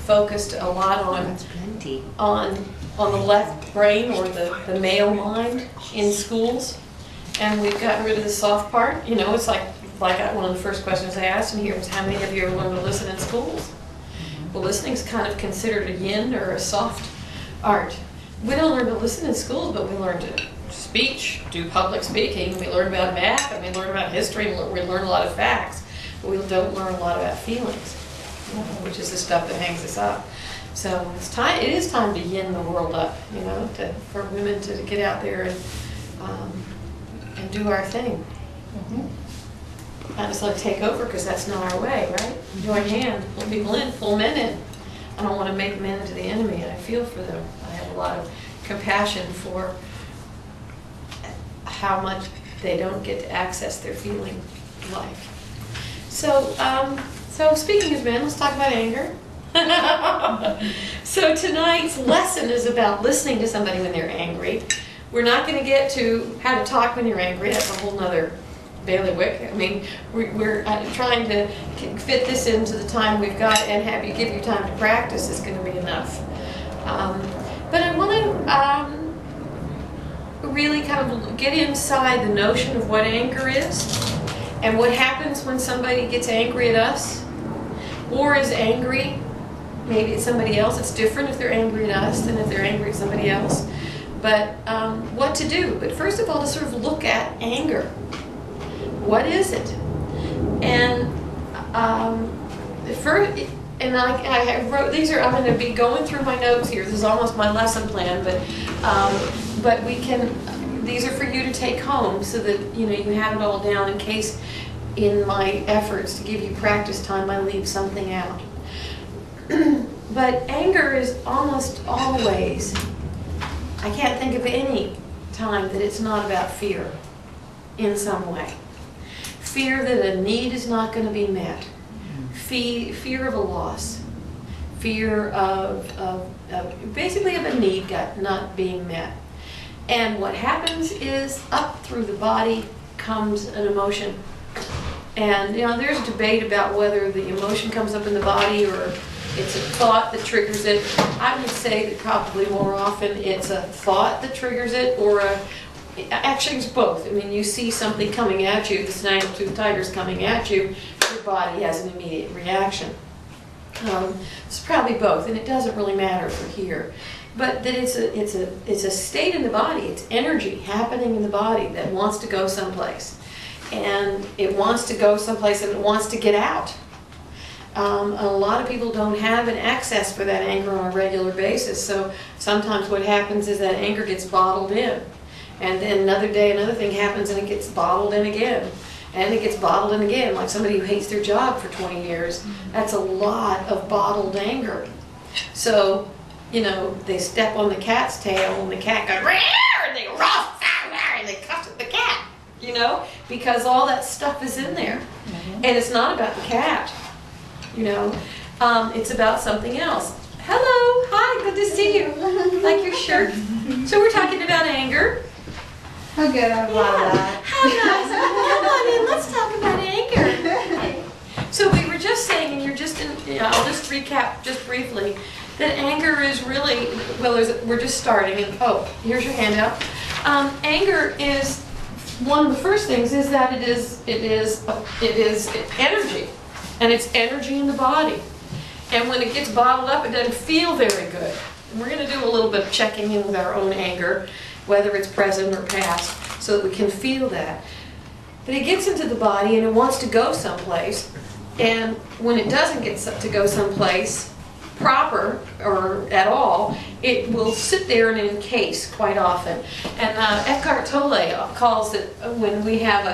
focused a lot on the left brain, or the male mind in schools, and we've gotten rid of the soft part. You know, it's like one of the first questions I asked in here was, how many of you ever learned to listen in schools? Well, listening's kind of considered a yin or a soft art. We don't learn to listen in schools, but we learn to speech, do public speaking. We learn about math, and we learn about history, and we learn a lot of facts, but we don't learn a lot about feelings, which is the stuff that hangs us up. So it is time to yin the world up, you know, for women to get out there and do our thing. Not just let it take over, because that's not our way, right? Join hands, pull people in, pull men in. I don't want to make men into the enemy, and I feel for them. I have a lot of compassion for how much they don't get to access their feeling life. So speaking of men, let's talk about anger. So tonight's lesson is about listening to somebody when they're angry. We're not going to get to how to talk when you're angry. That's a whole nother bailiwick. I mean, we're trying to fit this into the time we've got, and give you time to practice is going to be enough. But I want to really kind of get inside the notion of what anger is, and what happens when somebody gets angry at us, or is angry. Maybe it's somebody else. It's different if they're angry at us than if they're angry at somebody else. But what to do. But first of all, to sort of look at anger. What is it? And I wrote these. I'm going to be going through my notes here. This is almost my lesson plan, but we can. These are for you to take home, so that you have it all down in case, in my efforts to give you practice time, I leave something out. But anger is almost always, I can't think of any time that it's not about fear in some way. Fear that a need is not going to be met. Fear of a loss. Fear of basically of a need not being met. And what happens is, up through the body comes an emotion. And there's a debate about whether the emotion comes up in the body or it's a thought that triggers it. I would say that probably more often it's a thought that triggers it, or actually it's both. I mean, you see something coming at you, the snaggletooth tiger's coming at you, your body has an immediate reaction. It's probably both, and it doesn't really matter for here. But that it's a state in the body, it's energy happening in the body that wants to go someplace. And it wants to go someplace, and it wants to get out. A lot of people don't have an access for that anger on a regular basis, so sometimes what happens is that anger gets bottled in. And then another day, another thing happens, and it gets bottled in again. And it gets bottled in again, like somebody who hates their job for 20 years. That's a lot of bottled anger. So, they step on the cat's tail, and the cat goes, "Rawr!" and they ruff, and they cuss at the cat, because all that stuff is in there. And it's not about the cat, it's about something else. Hello, hi, good to see you. Like your shirt. So we're talking about anger. How good, I love that. How nice. Come on in, let's talk about anger. So we were just saying, and you're just I'll just recap just briefly, that anger is really, we're just starting, and here's your handout. Anger is, one of the first things is that it is energy, and it's energy in the body. And when it gets bottled up, it doesn't feel very good. And we're going to do a little bit of checking in with our own anger, whether it's present or past, so that we can feel that. But it gets into the body, and it wants to go someplace. And when it doesn't get to go someplace proper or at all, it will sit there and encase quite often. And Eckhart Tolle calls it, when we have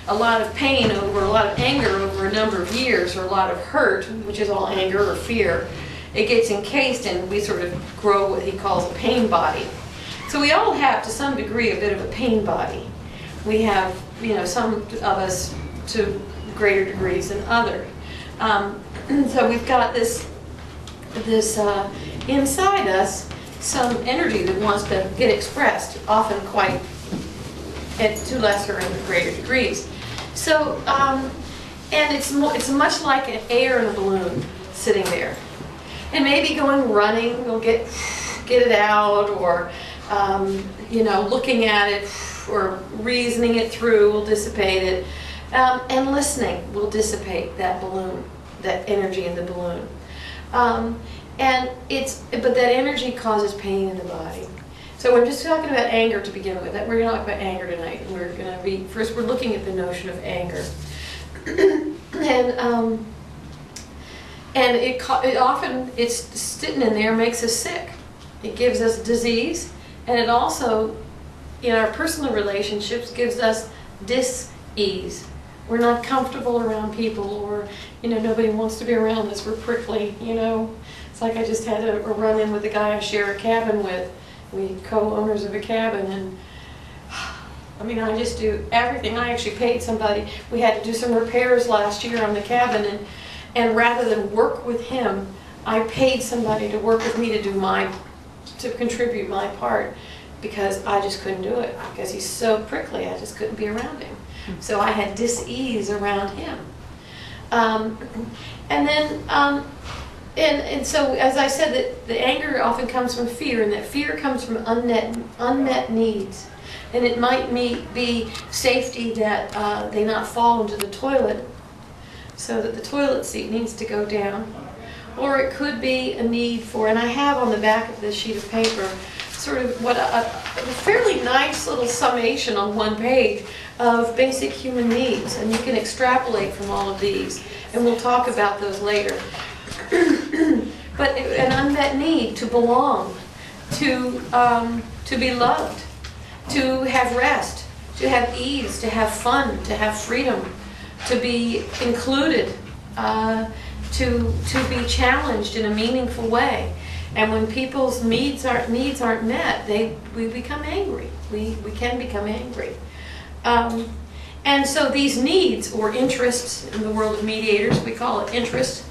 a lot of pain over, a lot of anger over a number of years, or a lot of hurt, which is all anger or fear, it gets encased, and we sort of grow what he calls a pain body. So we all have, to some degree, a bit of a pain body. We have, some of us to greater degrees than others. So we've got this inside us, some energy that wants to get expressed, often quite to lesser and greater degrees. So, and it's much like an air in a balloon sitting there. And maybe going running will get it out, or looking at it or reasoning it through will dissipate it. And listening will dissipate that balloon, that energy in the balloon. But that energy causes pain in the body. So we're just talking about anger to begin with. We're going to talk about anger tonight. We're looking at the notion of anger. And it often, it's sitting in there, makes us sick. It gives us disease, and it also, in our personal relationships, gives us dis-ease. We're not comfortable around people, or, nobody wants to be around us. We're prickly, It's like I just had a run-in with a guy I share a cabin with. We co-owners of a cabin, and I just do everything. I actually paid somebody. We had to do some repairs last year on the cabin, and rather than work with him, I paid somebody to work with me to contribute my part, because I just couldn't do it, because he's so prickly. I just couldn't be around him. So I had dis-ease around him. And so, as I said, that the anger often comes from fear, and that fear comes from unmet needs. And it might be safety, that they not fall into the toilet, so that the toilet seat needs to go down. Or it could be a need for, and I have on the back of this sheet of paper, sort of a fairly nice little summation on one page of basic human needs. And you can extrapolate from all of these, and we'll talk about those later. But an unmet need to belong, to be loved, to have rest, to have ease, to have fun, to have freedom, to be included, to be challenged in a meaningful way. And when people's needs aren't met, we become angry. We can become angry. And so these needs, or interests, in the world of mediators, we call it interest.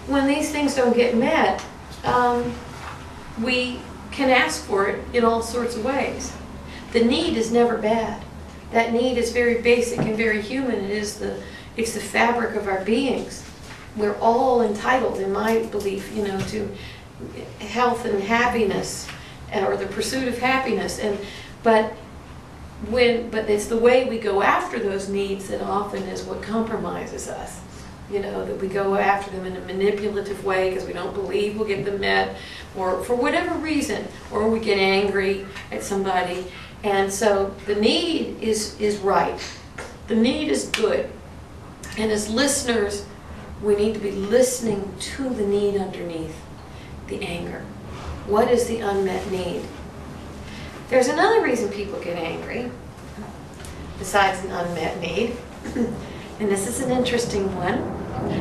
When these things don't get met, we can ask for it in all sorts of ways. The need is never bad. That need is very basic and very human. It's the fabric of our beings. We're all entitled, in my belief, to health and happiness, or the pursuit of happiness. But it's the way we go after those needs that often is what compromises us. That we go after them in a manipulative way because we don't believe we'll get them met, or for whatever reason, or we get angry at somebody. And so the need is right. The need is good. And as listeners, we need to be listening to the need underneath the anger. What is the unmet need? There's another reason people get angry, besides an unmet need. And this is an interesting one.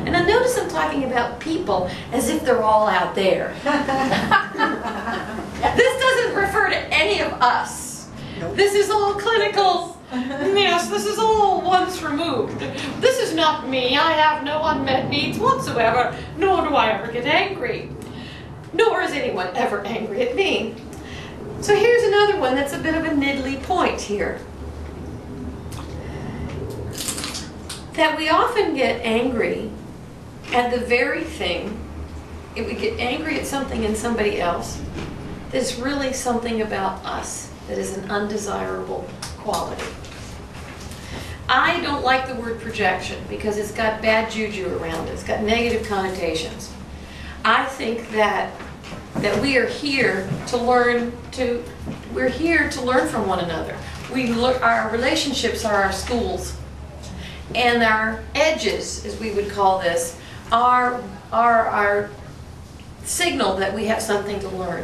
And I notice I'm talking about people as if they're all out there. This doesn't refer to any of us. Nope. This is all clinical. Yes, this is all once removed. This is not me. I have no unmet needs whatsoever, nor do I ever get angry. Nor is anyone ever angry at me. So here's another one that's a bit of a niddly point here. That we often get angry at the very thing, if we get angry at something in somebody else, that's really something about us that is an undesirable quality. I don't like the word projection because it's got bad juju around it. It's got negative connotations. I think that we are here to learn from one another. Our relationships are our schools. And our edges, as we would call this, are our signal that we have something to learn.